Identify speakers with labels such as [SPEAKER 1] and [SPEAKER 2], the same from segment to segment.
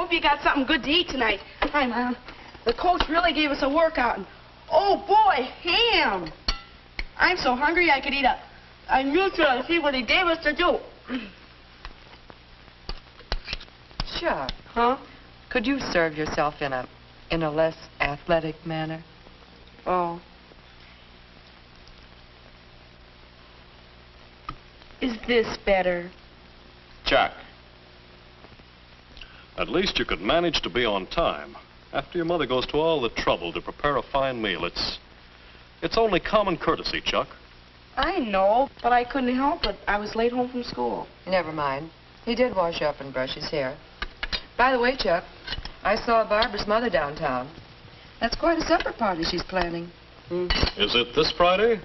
[SPEAKER 1] hope you got something good to eat tonight. Hi, Mom. The coach really gave us a workout. And, oh, boy, ham. I'm so hungry I could eat a neutral and see what he gave us to do.
[SPEAKER 2] Chuck.
[SPEAKER 1] Huh?
[SPEAKER 2] Could you serve yourself in a less athletic manner?
[SPEAKER 1] Oh. Is this better?
[SPEAKER 3] Chuck. At least you could manage to be on time. After your mother goes to all the trouble to prepare a fine meal, it's only common courtesy, Chuck.
[SPEAKER 1] I know, but I couldn't help it. I was late home from school.
[SPEAKER 2] Never mind. He did wash up and brush his hair. By the way, Chuck, I saw Barbara's mother downtown. That's quite a supper party she's planning.
[SPEAKER 3] Is it this Friday?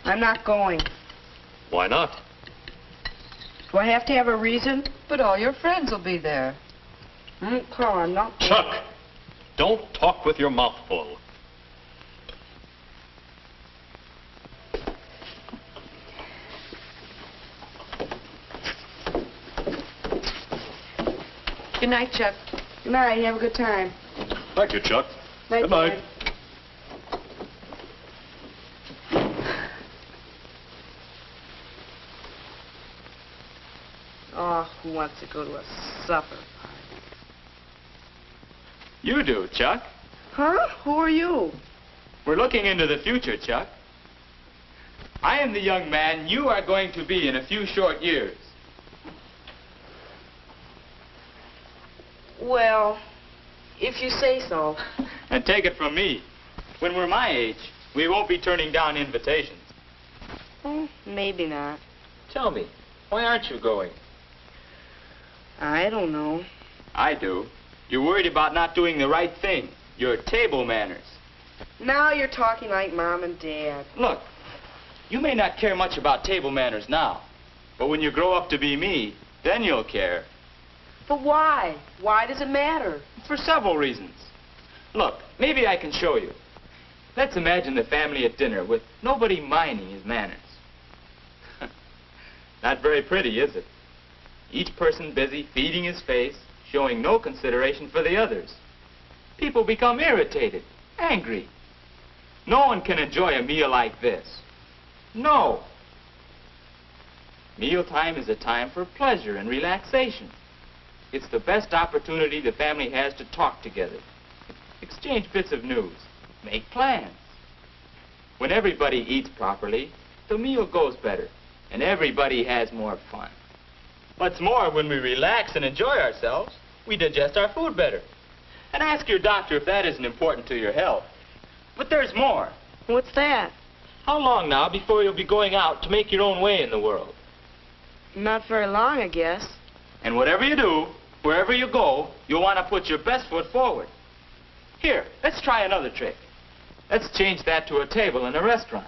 [SPEAKER 1] I'm not going.
[SPEAKER 3] Why not?
[SPEAKER 1] Do I have to have a reason?
[SPEAKER 2] But all your friends will be there.
[SPEAKER 1] Carl, I'm not going.
[SPEAKER 3] Chuck, don't talk with your mouth full.
[SPEAKER 2] Good night, Chuck.
[SPEAKER 1] Good night. Have a good time.
[SPEAKER 3] Thank you, Chuck.
[SPEAKER 1] Night,
[SPEAKER 3] Good night.
[SPEAKER 1] Dad. Oh, who wants to go to a supper party?
[SPEAKER 4] You do, Chuck.
[SPEAKER 1] Huh? Who are you?
[SPEAKER 4] We're looking into the future, Chuck. I am the young man you are going to be in a few short years.
[SPEAKER 1] Well, if you say so.
[SPEAKER 4] And take it from me, when we're my age, we won't be turning down invitations.
[SPEAKER 1] Maybe not.
[SPEAKER 4] Tell me, why aren't you going?
[SPEAKER 1] I don't know.
[SPEAKER 4] I do. You're worried about not doing the right thing. Your table manners.
[SPEAKER 1] Now you're talking like Mom and Dad.
[SPEAKER 4] Look, you may not care much about table manners now, but when you grow up to be me, then you'll care.
[SPEAKER 1] But why? Why does it matter?
[SPEAKER 4] For several reasons. Look, maybe I can show you. Let's imagine the family at dinner with nobody minding his manners. Not very pretty, is it? Each person busy feeding his face, showing no consideration for the others. People become irritated, angry. No one can enjoy a meal like this. No. Mealtime is a time for pleasure and relaxation. It's the best opportunity the family has to talk together, exchange bits of news, make plans. When everybody eats properly, the meal goes better, and everybody has more fun. What's more, when we relax and enjoy ourselves, we digest our food better. And ask your doctor if that isn't important to your health. But there's more.
[SPEAKER 1] What's that?
[SPEAKER 4] How long now before you'll be going out to make your own way in the world?
[SPEAKER 1] Not very long, I guess.
[SPEAKER 4] And whatever you do, wherever you go, you'll want to put your best foot forward. Here, let's try another trick. Let's change that to a table in a restaurant.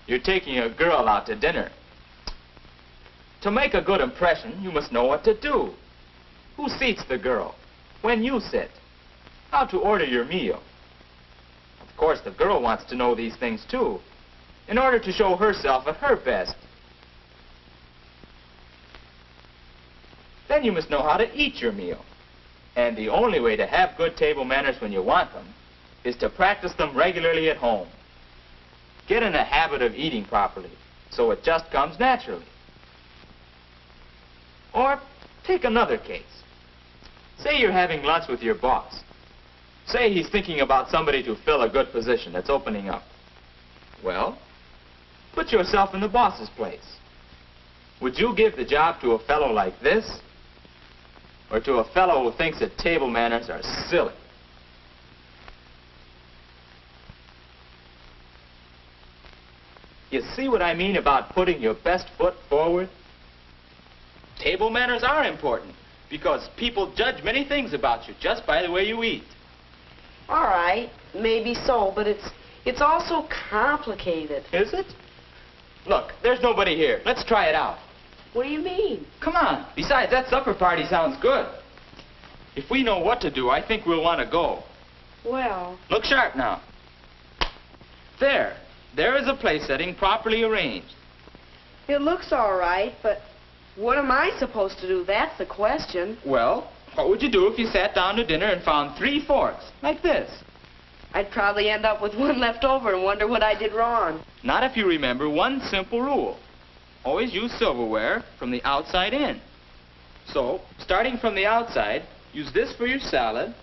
[SPEAKER 4] You're taking a girl out to dinner. To make a good impression, you must know what to do. Who seats the girl? When you sit? How to order your meal? Of course, the girl wants to know these things too, in order to show herself at her best. Then you must know how to eat your meal. And the only way to have good table manners when you want them is to practice them regularly at home. Get in a habit of eating properly, so it just comes naturally. Or take another case. Say you're having lunch with your boss. Say he's thinking about somebody to fill a good position that's opening up. Well, put yourself in the boss's place. Would you give the job to a fellow like this? Or to a fellow who thinks that table manners are silly? You see what I mean about putting your best foot forward? Table manners are important because people judge many things about you just by the way you eat.
[SPEAKER 1] All right, maybe so, but it's also complicated.
[SPEAKER 4] Is it? Look, there's nobody here. Let's try it out.
[SPEAKER 1] What do you mean?
[SPEAKER 4] Come on. Besides, that supper party sounds good. If we know what to do, I think we'll want to go.
[SPEAKER 1] Well...
[SPEAKER 4] Look sharp now. There. There is a place setting properly arranged.
[SPEAKER 1] It looks all right, but what am I supposed to do? That's the question.
[SPEAKER 4] Well, What would you do if you sat down to dinner and found 3 forks, like this?
[SPEAKER 1] I'd probably end up with one left over and wonder what I did wrong.
[SPEAKER 4] Not if you remember one simple rule. Always use silverware from the outside in. So, starting from the outside, use this for your salad,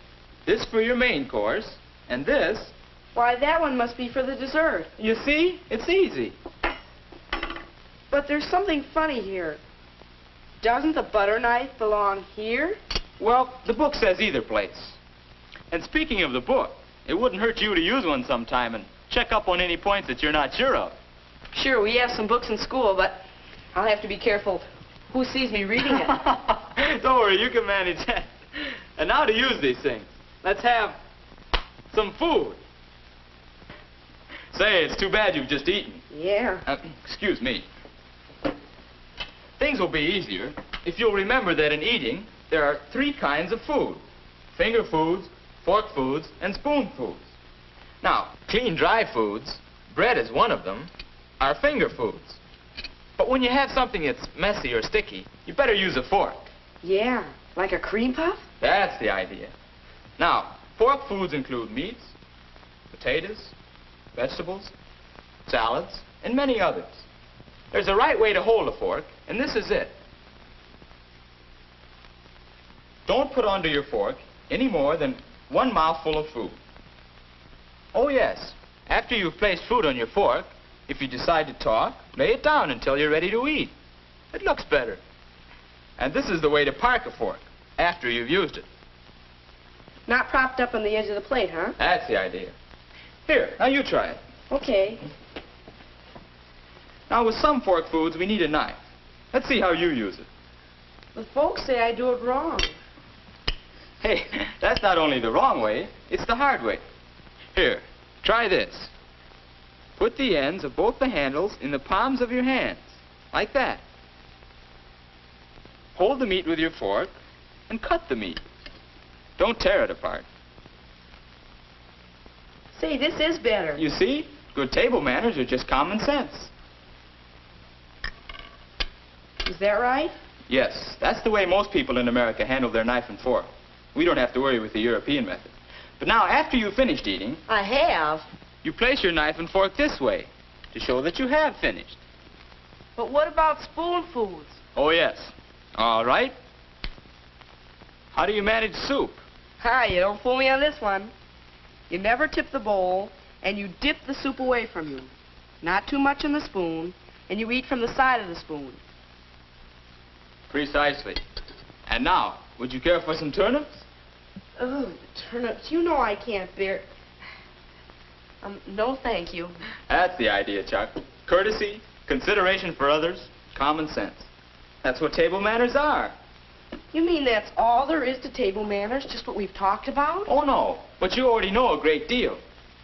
[SPEAKER 4] this for your main course, and this...
[SPEAKER 1] Why, that one must be for the dessert.
[SPEAKER 4] You see? It's easy.
[SPEAKER 1] But there's something funny here. Doesn't the butter knife belong here?
[SPEAKER 4] Well, the book says either place. And speaking of the book, it wouldn't hurt you to use one sometime and check up on any points that you're not sure of.
[SPEAKER 1] Sure, we have some books in school, but I'll have to be careful who sees me reading it.
[SPEAKER 4] Don't worry, you can manage that. And now to use these things. Let's have some food. Say, it's too bad you've just eaten.
[SPEAKER 1] Yeah.
[SPEAKER 4] Excuse me. Things will be easier if you'll remember that in eating, there are 3 kinds of food. Finger foods, fork foods, and spoon foods. Now, clean, dry foods, bread is one of them, are finger foods. But when you have something that's messy or sticky, you better use a fork.
[SPEAKER 1] Yeah, like a cream puff?
[SPEAKER 4] That's the idea. Now, fork foods include meats, potatoes, vegetables, salads, and many others. There's a right way to hold a fork, and this is it. Don't put onto your fork any more than 1 mouthful of food. Oh yes, after you've placed food on your fork, if you decide to talk, lay it down until you're ready to eat. It looks better. And this is the way to park a fork, after you've used it.
[SPEAKER 1] Not propped up on the edge of the plate, huh?
[SPEAKER 4] That's the idea. Here, now you try it.
[SPEAKER 1] Okay.
[SPEAKER 4] Now with some fork foods, we need a knife. Let's see how you use it.
[SPEAKER 1] The folks say I do it wrong.
[SPEAKER 4] Hey, that's not only the wrong way, it's the hard way. Here, try this. Put the ends of both the handles in the palms of your hands, like that. Hold the meat with your fork and cut the meat. Don't tear it apart.
[SPEAKER 1] Say, this is better.
[SPEAKER 4] You see? Good table manners are just common sense.
[SPEAKER 1] Is that right?
[SPEAKER 4] Yes, that's the way most people in America handle their knife and fork. We don't have to worry with the European method. But now, after you've finished eating,
[SPEAKER 1] I have.
[SPEAKER 4] you place your knife and fork this way to show that you have finished.
[SPEAKER 1] But what about spoon foods?
[SPEAKER 4] Oh, yes. All right. How do you manage soup?
[SPEAKER 1] Hi, you don't fool me on this one. You never tip the bowl, and you dip the soup away from you. Not too much in the spoon, and you eat from the side of the spoon.
[SPEAKER 4] Precisely. And now, would you care for some turnips?
[SPEAKER 1] Oh, the turnips. You know I can't bear... no thank you.
[SPEAKER 4] That's the idea, Chuck. Courtesy, consideration for others, common sense. That's what table manners are.
[SPEAKER 1] You mean that's all there is to table manners, just what we've talked about?
[SPEAKER 4] Oh, no. But you already know a great deal.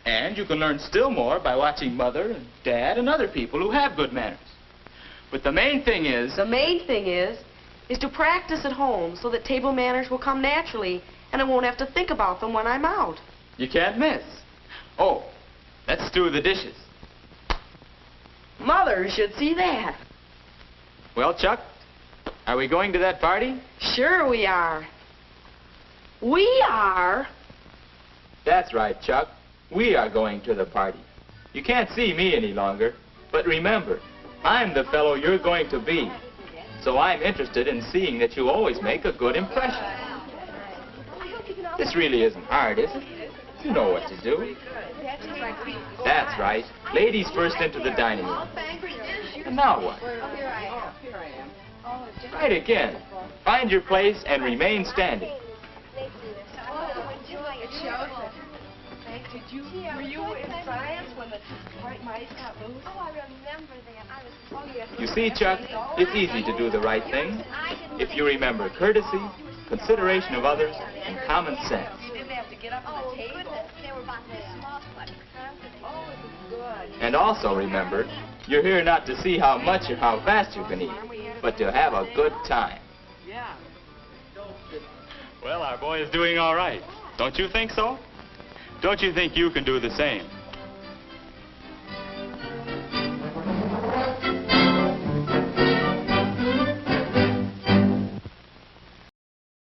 [SPEAKER 4] And you can learn still more by watching Mother and Dad and other people who have good manners. But the main thing is...
[SPEAKER 1] The main thing is to practice at home so that table manners will come naturally and I won't have to think about them when I'm out.
[SPEAKER 4] You can't miss. Oh, let's do the dishes.
[SPEAKER 1] Mother should see that.
[SPEAKER 4] Well, Chuck, are we going to that party?
[SPEAKER 1] Sure we are. We are?
[SPEAKER 4] That's right, Chuck. We are going to the party. You can't see me any longer, but remember, I'm the fellow you're going to be. So I'm interested in seeing that you always make a good impression. This really isn't hard, is it? You know what to do. That's right. Ladies first into the dining room. And now what? Right again. Find your place and remain standing.
[SPEAKER 1] Were you in science when the white mice got loose?
[SPEAKER 5] Oh, I remember that.
[SPEAKER 4] You see, Chuck, it's easy to do the right thing if you remember courtesy, consideration of others, and common sense.
[SPEAKER 1] You didn't have to get up
[SPEAKER 5] Oh,
[SPEAKER 1] from the table.
[SPEAKER 5] goodness, they were about this small, but
[SPEAKER 1] Oh, it was good.
[SPEAKER 4] And also remember, you're here not to see how much or how fast you can eat, but to have a good time.
[SPEAKER 1] Yeah.
[SPEAKER 4] Well, our boy is doing all right. Don't you think so? Don't you think you can do the same?